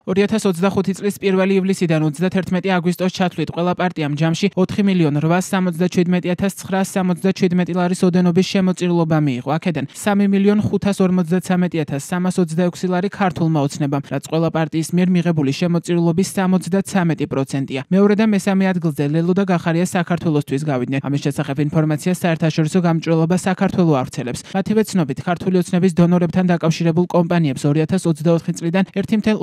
2025 წლის 1 ივლისიდან 31 აგვისტოს ჩათვლით ყველა პარტიამ ჯამში 4.817.977 ლარის ოდენობის შემოწირულობა მიიღო. აქედან 3.553.326 ლარი ქართულმა ოცნებამ, რაც ყველა პარტიის მიერ მიღებული შემოწირულობის 73%-ია. მეორე და მესამე ადგილზე ლელო და გახარია საქართველოსთვის გავიდნენ. ამის შესახებ ინფორმაციას საერთაშორისო გამჭვირვალობა საქართველო ავრცელებს. მათივე ცნობით, ქართული ოცნების დონორებთან დაკავშირებულ კომპანიებს 2024 წლიდან 1.4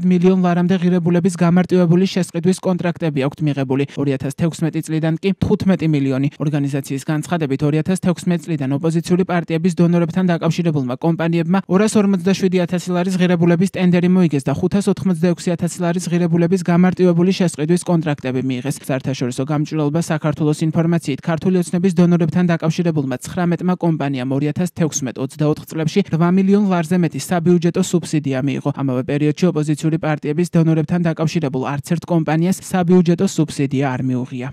მილიონ ლარამდე ღირებულების გამარტივებული შესყიდვის კონტრაქტები აქვთ მიღებული. 2016 წლიდან კი 15 მილიონი. ორგანიზაციის განცხადებით 2016 წლიდან ოპოზიციური პარტიების დონორებთან დაკავშირებულმა კომპანიებმა 247.000 ლარის ღირებულების ტენდერი მოიგეს და 586.000 ლარის ღირებულების გამარტივებული შესყიდვის კონტრაქტები მიიღეს. საერთაშორისო გამჭვირვალობა საქართველოს ინფორმაციით, ქართული ოცნების დონორებთან დაკავშირებულმა 19 კომპანიამ 2016-24 წლებში 8 მილიონ ლარზე მეტი საბიუჯეტო სუბსიდია მიიღო. ამავე პერიოდში ოპოზიციური პარტიების დონორებთან დაკავშირებულ არც ერთ კომპანიას საბიუჯეტო სუბსიდია არ მიუღია.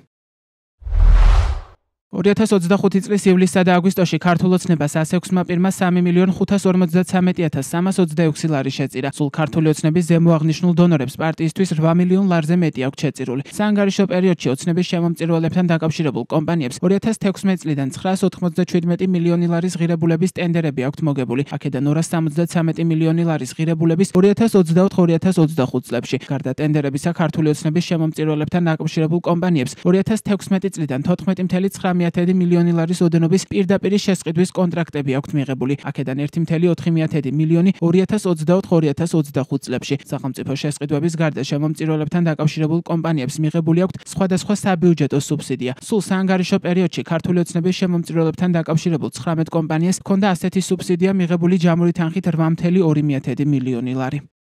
2025 წლის ივლისსა და აგვისტოში ქართულ ოცნებას 106-მა პირმა 3.553.326 ლარი შეწირა. სულ ქართული ოცნების ზემოაღნიშნულ დონორებს პარტიისთვის 8 მილიონ ლარზე მეტი აქვს შეწირული. საანგარიშო პერიოდში ოცნების შემომწირულებთან დაკავშირებულ კომპანიებს 2016 წლიდან 997 მილიონი ლარის ღირებულების ტენდერები აქვთ მოგებული. აქედან 273 მილიონი ლარის ღირებულების 2024-2025 წლებში. გარდა ტენდერებისა, ქართული ოცნების შემომწირულებთან დაკავშირებულ კომპანიებს 2016 წლიდან 14.9 მილიონი ლარის ოდენობის პირდაპირი შესყიდვის კონტრაქტები აქვთ მიღებული. აქედან 1.4 მილიონი 2024-2025 წლებში. სახელმწიფო შესყიდვების გარდა შემომწირულებთან დაკავშირებულ კომპანიებს მიღებული აქვთ სხვადასხვა საბიუჯეტო სუბსიდია. სულ საანგარიშო პერიოდში ქართული ოცნების შემომწირულებთან დაკავშირებულ 19 კომპანიას ჰქონდა ასეთი სუბსიდია მიღებული ჯამური თანხით 8.2 მილიონი ლარი.